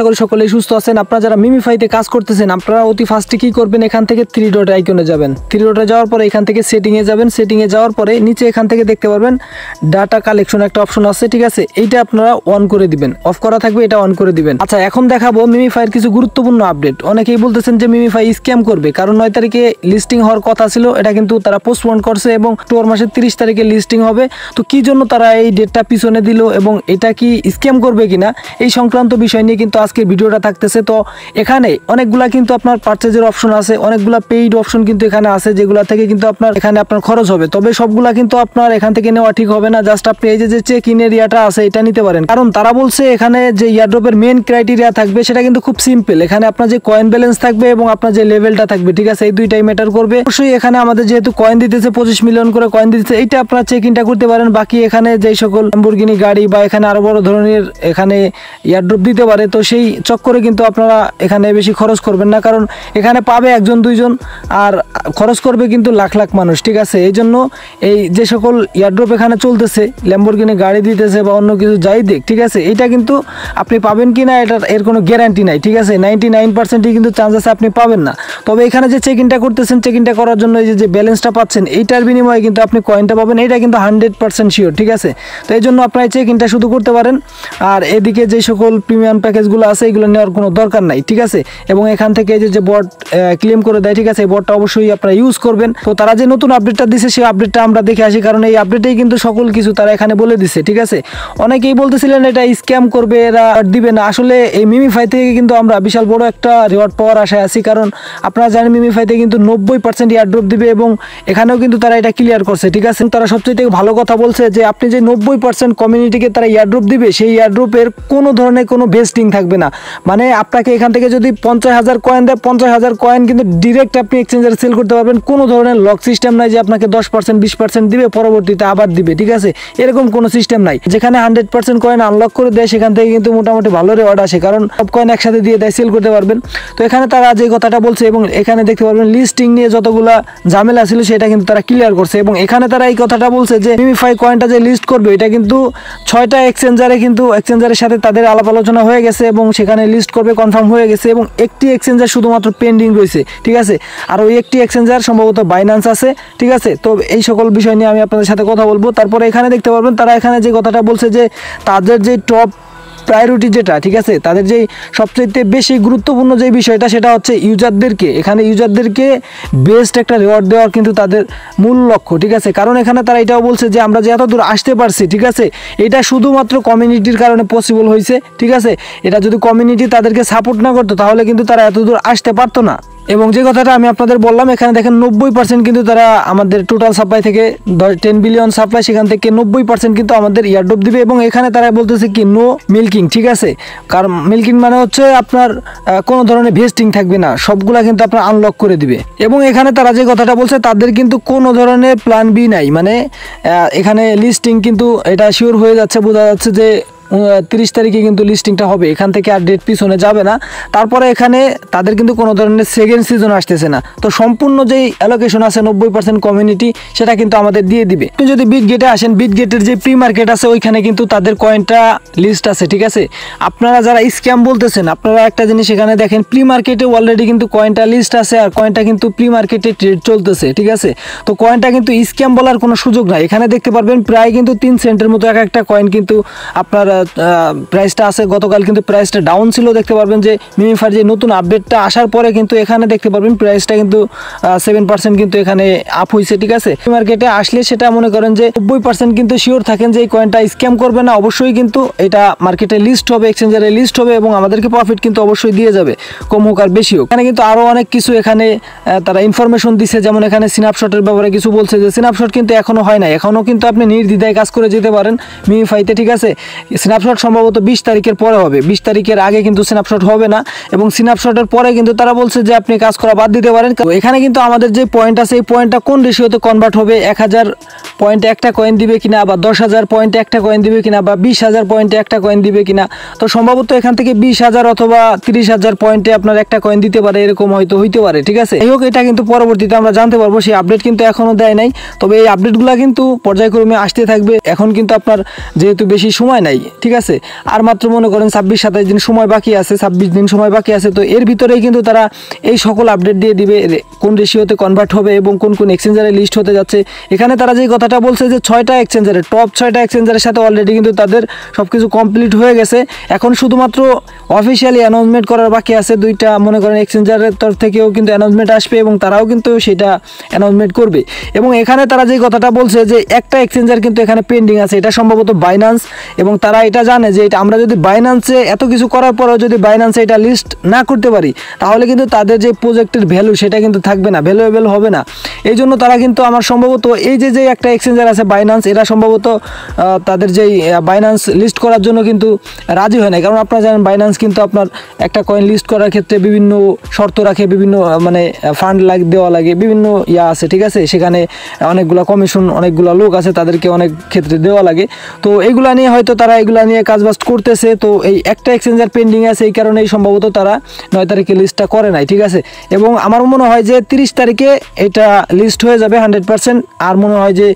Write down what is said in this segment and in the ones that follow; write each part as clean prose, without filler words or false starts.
আশা করি সকলেই সুস্থ আছেন। আপনারা যারা মিমিফাইতে কাজ করতেছেন আপনারা অতি ফার্স্টে কি করবেন, এখান থেকে 3 ডট আইকনে যাবেন। 3 ডটে যাওয়ার পরে এখান থেকে সেটিংয়ে যাবেন। সেটিংয়ে যাওয়ার পরে নিচে এখান থেকে দেখতে পারবেন ডাটা কালেকশন একটা অপশন আছে, ঠিক আছে। এইটা আপনারা অন করে দিবেন, অফ করা থাকবে, এটা অন করে দিবেন। আচ্ছা, এখন দেখাবো মিমিফাইয়ের কিছু গুরুত্বপূর্ণ আপডেট। অনেকেই বলতেছেন যে মিমিফাই স্ক্যাম করবে, কারণ 9 তারিখে লিস্টিং হওয়ার কথা ছিল, এটা কিন্তু তারা পোস্টপোন করছে এবং অক্টোবর মাসের 30 তারিখে লিস্টিং হবে। তো কি জন্য তারা এই ডেটটা পিছনে দিল এবং এটা কি স্ক্যাম করবে কিনা এই সংক্রান্ত বিষয় নিয়ে কিন্তু আজকের ভিডিওটা থাকতেছে। তো এখানে অনেকগুলা কিন্তু আপনার পারচেজের অপশন আছে, অনেকগুলা পেইড অপশন কিন্তু এখানে আছে, যেগুলা থেকে কিন্তু আপনার এখানে আপনার খরচ হবে। তবে সবগুলা কিন্তু আপনার এখান থেকে নেওয়া ঠিক হবে না। জাস্ট আপনি এই যে চেক ইন এরিয়াটা আছে এটা নিতে পারেন, কারণ তারা বলছে এখানে যে ইয়ারড্রপের মেইন ক্রাইটেরিয়া থাকবে সেটা কিন্তু খুব সিম্পল। এখানে আপনার যে কয়েন ব্যালেন্স থাকবে এবং আপনার যে লেভেলটা থাকবে, ঠিক আছে, এই দুইটাই ম্যাটার করবে। অবশ্যই এখানে আমাদের যেহেতু কয়েন দিতেছে 25 মিলিয়ন করে কয়েন দিতেছে, এইটা আপনারা চেক ইনটা করতে পারেন। বাকি এখানে যেই সকল ল্যাম্বরগিনি গাড়ি বা এখানে আরো বড় ধরনের এখানে ইয়ারড্রপ দিতে পারে, তো সেই চক্করে কিন্তু আপনারা এখানে বেশি খরচ করবেন না, কারণ এখানে পাবে একজন দুইজন আর খরচ করবে কিন্তু লাখ লাখ মানুষ, ঠিক আছে। এই জন্য এই যে সকল ইয়ারড্রপ এখানে চলতেছে, ল্যাম্বরগিনি গাড়ি দিতেছে বা অন্য কিছু যাই দিক, ঠিক আছে, এটা কিন্তু আপনি পাবেন কিনা এর কোনো গ্যারান্টি নাই, ঠিক আছে। 99%ই কিন্তু চান্স আছে আপনি পাবেন না। তবে এখানে যে চেক ইনটা করতেছেন, চেক ইনটা করার জন্য এই যে ব্যালেন্সটা পাচ্ছেন, এইটার বিনিময়ে কিন্তু আপনি কয়েনটা পাবেন, এটা কিন্তু 100% শিওর, ঠিক আছে। তো এই জন্য আপনারা চেক ইনটা শুধু করতে পারেন। আর এদিকে যে সকল প্রিমিয়াম প্যাকেজগুলো আছে এগুলো নেওয়ার কোনো দরকার নাই, ঠিক আছে। এবং এখান থেকে যে বট ক্লেম করে দেয়, ঠিক আছে, এই বটটা অবশ্যই আপনারা ইউজ করবেন। তো তারা যে নতুন আপডেটটা দিছে সেই আপডেটটা আমরা দেখে আসি, কারণ এই আপডেটেই কিন্তু সকল কিছু তারা এখানে বলে দিচ্ছে, ঠিক আছে। অনেকেই বলতেছিলেন এটা স্ক্যাম করবে, এরা দিবে না। আসলে এই মিমিফাই থেকে কিন্তু আমরা বিশাল বড় একটা রিওয়ার্ড পাওয়ার আশায় আছি, কারণ আপনারা জানেন মিমিফাইতে কিন্তু 90% ইয়ারড্রপ দিবে এবং এখানেও কিন্তু তারা এটা ক্লিয়ার করছে, ঠিক আছে। তারা সবচেয়ে ভালো কথা বলছে যে আপনি যে 90% কমিউনিটিকে তারা ইয়ারড্রপ দিবে, সেই ইয়ারড্রপের কোনো ধরনের কোনো ভেস্টিং থাকবে না। মানে আপনাকে এখান থেকে যদি 50,000 কয়েন দেয়, 50,000 কয়েন কিন্তু ডিরেক্ট আপনি এক্সচেঞ্জারে সেল করতে পারবেন। কোনো ধরনের লক সিস্টেম নাই যে আপনাকে 10% 20% দিবে পরবর্তীতে আবার দিবে, ঠিক আছে, এরকম কোনো সিস্টেম নাই। যেখানে 100% কয়েন আনলক করে দেয় সেখান থেকে কিন্তু মোটামুটি ভালো রিওয়ার্ড আসে, কারণ সব কয়েন একসাথে দিয়ে দেয়, সেল করতে পারবেন। তো এখানে তারা যে কথাটা বলছে এবং এখানে দেখতে পারবেন লিস্টিং নিয়ে যতগুলা ঝামেলা ছিল সেটা কিন্তু তারা ক্লিয়ার করছে। এবং এখানে তারা এই কথাটা বলছে যে মিমিফাই কয়েনটা যে লিস্ট করবে এটা কিন্তু 6টা এক্সচেঞ্জারে কিন্তু এক্সচেঞ্জারের সাথে তাদের আলাপ আলোচনা হয়ে গেছে এবং সেখানে লিস্ট করবে কনফার্ম হয়ে গেছে এবং একটি এক্সচেঞ্জার শুধুমাত্র পেন্ডিং রয়েছে, ঠিক আছে। আর ওই একটি এক্সচেঞ্জার সম্ভবত বাইন্যান্স আছে, ঠিক আছে। তো এই সকল বিষয় নিয়ে আমি আপনাদের সাথে কথা বলবো। তারপরে এখানে দেখতে পারবেন তারা এখানে যে কথাটা বলছে যে তাদের যে টপ প্রায়োরিটি যেটা, ঠিক আছে, তাদের যেই সবচেয়ে বেশি গুরুত্বপূর্ণ যে বিষয়টা সেটা হচ্ছে ইউজারদেরকে, এখানে ইউজারদেরকে বেস্ট একটা রিওয়ার্ড দেওয়ার কিন্তু তাদের মূল লক্ষ্য, ঠিক আছে। কারণ এখানে তারা এটাও বলছে যে আমরা যে এত দূর আসতে পারছি, ঠিক আছে, এটা শুধুমাত্র কমিউনিটির কারণে পসিবল হয়েছে, ঠিক আছে। এটা যদি কমিউনিটি তাদেরকে সাপোর্ট না করতো তাহলে কিন্তু তারা এত দূর আসতে পারতো না। এবং যে কথাটা আমি আপনাদের বললাম, এখানে দেখেন 90% কিন্তু তারা আমাদের টোটাল সাপ্লাই থেকে 10 বিলিয়ন সাপ্লাই, সেখান থেকে 90% কিন্তু আমাদের ইয়ারড্রপ দিবে। এবং এখানে তারা বলতেছে কি নো মিল্কিং, ঠিক আছে। কারণ মিল্কিং মানে হচ্ছে আপনার কোনো ধরনের ভেস্টিং থাকবে না, সবগুলা কিন্তু আপনার আনলক করে দিবে। এবং এখানে তারা যে কথাটা বলছে তাদের কিন্তু কোনো ধরনের প্ল্যান বি নাই, মানে এখানে লিস্টিং কিন্তু এটা শিওর হয়ে যাচ্ছে, বোঝা যাচ্ছে যে 30 তারিখে কিন্তু লিস্টিংটা হবে, এখান থেকে আর ডেট পিছনে যাবে না। তারপরে এখানে তাদের কিন্তু কোনো ধরনের সেকেন্ড সিজন আসতেছে না। তো সম্পূর্ণ যেই অ্যালোকেশন আছে 90% কমিউনিটি সেটা কিন্তু আমাদের দিয়ে দিবে। আপনি যদি বিট গেটে আসেন, বিট গেটের যে প্রি মার্কেট আছে ওইখানে কিন্তু তাদের কয়েনটা লিস্ট আছে, ঠিক আছে। আপনারা যারা স্ক্যাম বলতেছেন আপনারা একটা জিনিস এখানে দেখেন, প্রি মার্কেটে অলরেডি কিন্তু কয়েনটা লিস্ট আছে আর কয়েনটা কিন্তু প্রি মার্কেটে ট্রেড চলতেছে, ঠিক আছে। তো কয়েনটা কিন্তু স্ক্যাম বলার কোনো সুযোগ নাই। এখানে দেখতে পারবেন প্রায় কিন্তু 3 সেন্টের মতো একটা কয়েন কিন্তু আপনার প্রাইসটা আছে। গতকাল কিন্তু প্রাইসটা ডাউন ছিল, দেখতে পারবেন যে মিমিফাইয়ের যে নতুন আপডেটটা আসার পরে কিন্তু এখানে দেখতে পারবেন প্রাইসটা কিন্তু 7% কিন্তু এখানে আপ হয়েছে, ঠিক আছে। মার্কেটে আসলে সেটা মনে করেন যে 90% কিন্তু শিওর থাকেন যে এই কয়েনটা স্ক্যাম করবে না, অবশ্যই কিন্তু এটা মার্কেটে লিস্ট হবে, এক্সচেঞ্জারে লিস্ট হবে এবং আমাদেরকে প্রফিট কিন্তু অবশ্যই দিয়ে যাবে, কম হোক আর বেশি হোক। এখানে কিন্তু আরো অনেক কিছু এখানে তারা ইনফরমেশন দিছে, যেমন এখানে স্ন্যাপশটের ব্যাপারে কিছু বলছে যে স্ন্যাপশট কিন্তু এখনো হয় না, এখনো কিন্তু আপনি নির্দ্বিধায় কাজ করে যেতে পারেন মিমিফাইতে, ঠিক আছে। স্ন্যাপশট সম্ভবত 20 তারিখের পরে হবে, 20 তারিখের আগে কিন্তু স্ন্যাপশট হবে না। এবং স্ন্যাপশটের পরে কিন্তু তারা বলছে যে আপনি কাজ করা বাদ দিতে পারেন। এখানে কিন্তু আমাদের যে পয়েন্ট আছে এই পয়েন্টটা কোন রেশিওতে কনভার্ট হবে, 1000 পয়েন্টে একটা কয়েন দিবে কিনা, বা 10,000 পয়েন্টে একটা কয়েন দিবে কিনা, বা 20,000 পয়েন্টে একটা কয়েন দিবে কিনা। তো সম্ভবত এখান থেকে 20,000 অথবা 30,000 পয়েন্টে আপনার একটা কয়েন দিতে পারে, এরকম হয়তো হইতে পারে, ঠিক আছে। এই হোক, এটা কিন্তু পরবর্তীতে আমরা জানতে পারবো, সেই আপডেট কিন্তু এখনো দেয় নাই। তবে এই আপডেটগুলো কিন্তু পর্যায়ক্রমে আসতে থাকবে। এখন কিন্তু আপনার যেহেতু বেশি সময় নাই, ঠিক আছে। আর মাত্র মনে করেন 26-27 দিন সময় বাকি আছে, 26 দিন সময় বাকি আছে। তো এর ভিতরেই কিন্তু তারা এই সকল আপডেট দিয়ে দিবে কোন রেশিওতে কনভার্ট হবে এবং কোন কোন এক্সচেঞ্জারে লিস্ট হতে যাচ্ছে। এখানে তারা যেই কথাটা বলছে যে 6টা এক্সচেঞ্জারে, টপ 6টা এক্সচেঞ্জারের সাথে অলরেডি কিন্তু তাদের সব কিছু কমপ্লিট হয়ে গেছে। এখন শুধুমাত্র অফিসিয়ালি অ্যানাউন্সমেন্ট করার বাকি আছে। 2টা মনে করেন এক্সচেঞ্জারের তরফ থেকেও কিন্তু অ্যানাউন্সমেন্ট আসবে এবং তারাও কিন্তু সেটা অ্যানাউন্সমেন্ট করবে। এবং এখানে তারা যেই কথাটা বলছে যে একটা এক্সচেঞ্জার কিন্তু এখানে পেন্ডিং আছে, এটা সম্ভবত বাইন্যান্স। এবং তারা এটা জানে যে এটা আমরা যদি বাইন্যান্সে এত কিছু করার পরেও যদি বাইন্যান্সে এটা লিস্ট না করতে পারি, তাহলে কিন্তু তাদের যে প্রজেক্টের ভ্যালু সেটা কিন্তু থাকবে না, ভ্যালুয়েবল হবে না। এই জন্য তারা কিন্তু আমার সম্ভবত এই যে একটা এক্সচেঞ্জার আছে বাইন্যান্স, এরা সম্ভবত তাদের যেই বাইন্যান্স লিস্ট করার জন্য কিন্তু রাজি হয় না। কারণ আপনারা জানেন বাইন্যান্স কিন্তু আপনার একটা কয়েন লিস্ট করার ক্ষেত্রে বিভিন্ন শর্ত রাখে, বিভিন্ন মানে ফান্ড দেওয়া লাগে, বিভিন্ন আছে, ঠিক আছে। সেখানে অনেকগুলো কমিশন, অনেকগুলো লোক আছে, তাদেরকে অনেক ক্ষেত্রে দেওয়া লাগে। তো এইগুলা নিয়ে হয়তো তারা এগুলা নিয়ে কাজবাজ করতেছে। তো এই একটা এক্সচেঞ্জার পেন্ডিং আছে, এই কারণেই সম্ভবত তারা 9 তারিখে লিস্টটা করে নাই, ঠিক আছে। এবং আমার মনে হয় যে 30 তারিখে এটা লিস্ট হয়ে যাবে 100%, আর মনে হয় যে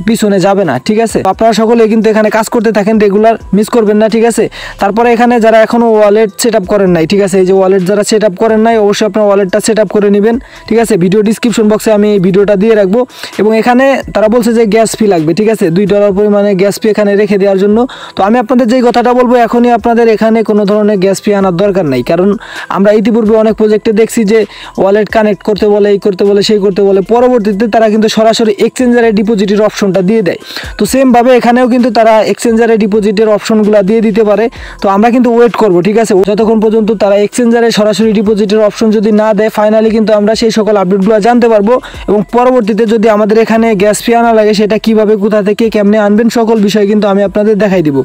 পিছনে যাবে না, ঠিক আছে। আপনারা সকলে কিন্তু এখানে কাজ করতে থাকেন, রেগুলার মিস করবেন না, ঠিক আছে। তারপরে এখানে যারা এখনো ওয়ালেট সেট আপ করেন নাই, ঠিক আছে, এই যে ওয়ালেট যারা সেট আপ করেন নাই, অবশ্যই আপনার ওয়ালেটটা সেট আপ করে নেবেন, ঠিক আছে। ভিডিও ডিসক্রিপশন বক্সে আমি এই ভিডিওটা দিয়ে রাখবো। এবং এখানে তারা বলছে যে গ্যাস ফি লাগবে, ঠিক আছে, $2 পরিমাণে গ্যাস ফি এখানে রেখে দেওয়ার জন্য। তো আমি আপনাদের যেই কথাটা বলবো, এখনই আপনাদের এখানে কোনো ধরনের গ্যাস ফি আনার দরকার নাই। কারণ আমরা ইতিপূর্বে অনেক প্রজেক্টে দেখছি যে ওয়ালেট কানেক্ট করতে বলে, এই করতে বলে, সেই করতে বলে, পরবর্তীতে তারা কিন্তু সরাসরি এক্সচেঞ্জারে ডিপোজিটের অপশনটা দিয়ে দেয়। তো সেমভাবে এখানেও কিন্তু তারা এক্সচেঞ্জারে ডিপোজিটের অপশনগুলো দিয়ে দিতে পারে। তো আমরা কিন্তু ওয়েট করব, ঠিক আছে, যতক্ষণ পর্যন্ত তারা এক্সচেঞ্জারে সরাসরি ডিপোজিটের অপশন যদি না দেয়, ফাইনালি কিন্তু আমরা সেই সকল আপডেটগুলো জানতে পারবো। এবং পরবর্তীতে যদি আমাদের এখানে গ্যাস ফি আনা লাগে, সেটা কিভাবে, কোথা থেকে, কেমনে আনবেন, সকল বিষয় কিন্তু আমি আপনাদের দেখাই দিব।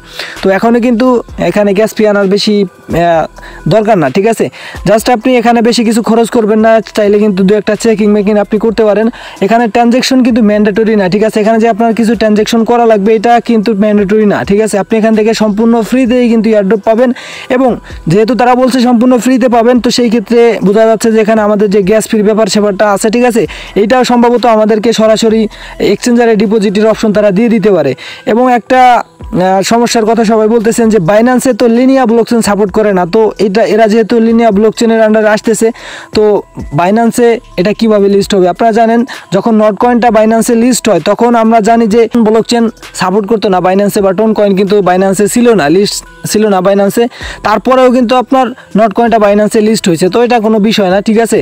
তো এখনও কিন্তু এখানে গ্যাস ফি আনার বেশি দরকার না, ঠিক আছে। জাস্ট আপনি এখানে বেশি কিছু খরচ করবেন না, চাইলে কিন্তু 2-একটা চেকিং মেকিং আপনি করতে পারেন। এখানে ট্রানজ্যাকশন কিন্তু ম্যান্ডেটরি না, ঠিক আছে। এখানে যে আপনার কিছু ট্রানজ্যাকশন করা লাগবে, এটা কিন্তু ম্যান্ডেটরি না, ঠিক আছে। আপনি এখান থেকে সম্পূর্ণ ফ্রিতেই কিন্তু এয়ারড্রপ পাবেন। এবং যেহেতু তারা বলছে সম্পূর্ণ ফ্রিতে পাবেন, তো সেই ক্ষেত্রে বোঝা যাচ্ছে যে এখানে আমাদের যে গ্যাস ফির ব্যাপারটা আছে, ঠিক আছে, এইটাও সম্ভবত আমাদেরকে সরাসরি এক্সচেঞ্জারে ডিপোজিটের অপশন তারা দিয়ে দিতে পারে। এবং একটা সমস্যার কথা সবাই বলতেছেন যে বাইন্যান্সে তো লিনিয়া ব্লকচেন সাপোর্ট করে না। তো এরা যেহেতু লিনিয়া ব্লকচেনের আন্ডারে আসতেছে, তো বাইন্যান্সে এটা কিভাবে লিস্ট হবে? আপনারা জানেন যখন নট কয়েনটা বাইন্যান্সে লিস্ট হয়, তখন আমরা জানি যে ব্লকচেন সাপোর্ট করতো না বাইন্যান্সে, বা টোন কয়েন কিন্তু বাইন্যান্সে ছিল না, লিস্ট ছিল না বাইন্যান্সে। তারপরেও কিন্তু আপনার নট কয়েনটা বাইন্যান্সে লিস্ট হয়েছে। তো এটা কোনো বিষয় না, ঠিক আছে।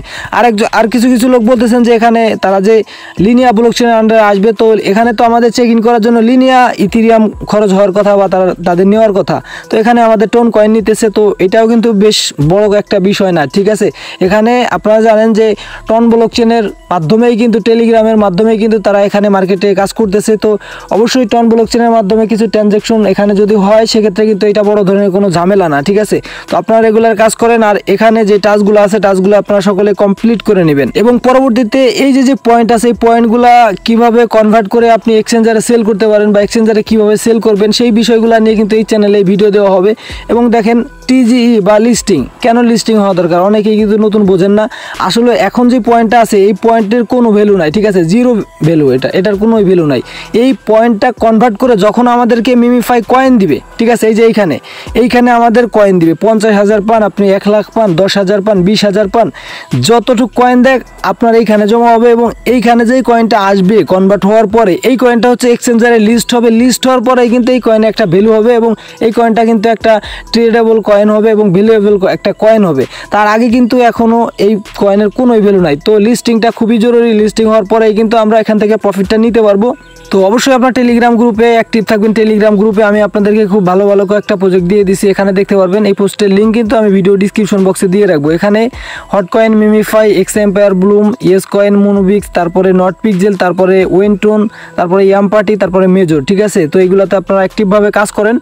আর কিছু লোক বলতেছেন যে এখানে তারা যে লিনিয়া ব্লকচেনের আন্ডারে আসবে, তো এখানে তো আমাদের চেক ইন করার জন্য লিনিয়া ইথেরিয়াম খরচ হওয়ার কথা, বা তাদের নেওয়ার কথা। তো এখানে আমাদের টোন কয়েন নিতেছে, তো এটাও কিন্তু বেশ বড় একটা বিষয় না, ঠিক আছে। এখানে আপনারা জানেন যে টন ব্লকচেনের মাধ্যমেই কিন্তু, টেলিগ্রামের মাধ্যমেই কিন্তু তারা এখানে মার্কেটে কাজ করতেছে। তো অবশ্যই টন ব্লকচেনের মাধ্যমে কিছু ট্রানজ্যাকশন এখানে যদি হয়, সেক্ষেত্রে কিন্তু এটা বড় ধরনের কোনো ঝামেলা না, ঠিক আছে। তো আপনারা রেগুলার কাজ করেন, আর এখানে যে টাস্কগুলো আছে, টাস্কগুলো আপনারা সকলে কমপ্লিট করে নেবেন। এবং পরবর্তীতে এই যে পয়েন্ট আছে, এই পয়েন্টগুলো কিভাবে কনভার্ট করে আপনি এক্সচেঞ্জারে সেল করতে পারেন, বা এক্সচেঞ্জারে কিভাবে সেল করবেন, সেই বিষয়গুলো নিয়ে কিন্তু এই চ্যানেলে ভিডিও দেওয়া হবে। এবং দেখেন টিজিই বা লিস্টিং, কেন লিস্টিং হওয়া দরকার, অনেকেই কিন্তু নতুন বোঝেন না। আসলে এখন যে পয়েন্টটা আছে, এই পয়েন্টের কোনো ভ্যালু নাই, ঠিক আছে, জিরো ভ্যালু, এটার কোনো ভ্যালু নাই। এই পয়েন্টটা কনভার্ট করে যখন আমাদেরকে মিমিফাই কয়েন দিবে, ঠিক আছে, এই যে এইখানে আমাদের কয়েন দিবে, 50,000 পান, আপনি 1 লাখ পান, 10,000 পান, 20,000 পান, যতটুকু কয়েন দেখ আপনার এইখানে জমা হবে। এবং এইখানে যেই কয়েনটা আসবে কনভার্ট হওয়ার পরে, এই কয়েনটা হচ্ছে এক্সচেঞ্জারে লিস্ট হবে। লিস্ট হওয়ার পরেই কিন্তু এই কয়েনে একটা ভ্যালু হবে, এবং এই কয়েনটা কিন্তু একটা ট্রেডেবল কয়েন হবে এবং ভ্যালুয়েবল একটা কয়েন হবে। তার আগে কিন্তু এখনও এই কয়েনের কোনোই ভ্যালু নাই। তো লিস্টিংটা খুবই জরুরি। লিস্টিং হওয়ার পরেই কিন্তু আমরা এখান থেকে প্রফিটটা নিতে পারবো। তো অবশ্যই আপনার টেলিগ্রাম গ্রুপে অ্যাক্টিভ থাকবেন। টেলিগ্রাম গ্রুপে আমি আপনাদেরকে খুব ভালো কয়েকটা প্রজেক্ট দিয়ে দিছি, এখানে দেখতে পারবেন। এই পোস্টের লিঙ্ক কিন্তু আমি ভিডিও ডিসক্রিপশন বক্সে দিয়ে রাখবো। এখানে Hot Coin, Memefi, Xempire, Blum, Yes Coin, Moonbix, তারপরে নট পিক্সেল, তারপরে ওয়েনটোন, তারপরে ইয়াম পার্টি, তারপরে মেজর, ঠিক আছে। তো এইগুলোতে আপনারা অ্যাক্টিভভাবে কাজ করেন।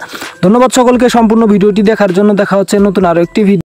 ধন্যবাদ সকলকে সম্পূর্ণ ভিডিওটি দেখার জন্য। দেখা হচ্ছে নতুন আরও একটি ভিডিও।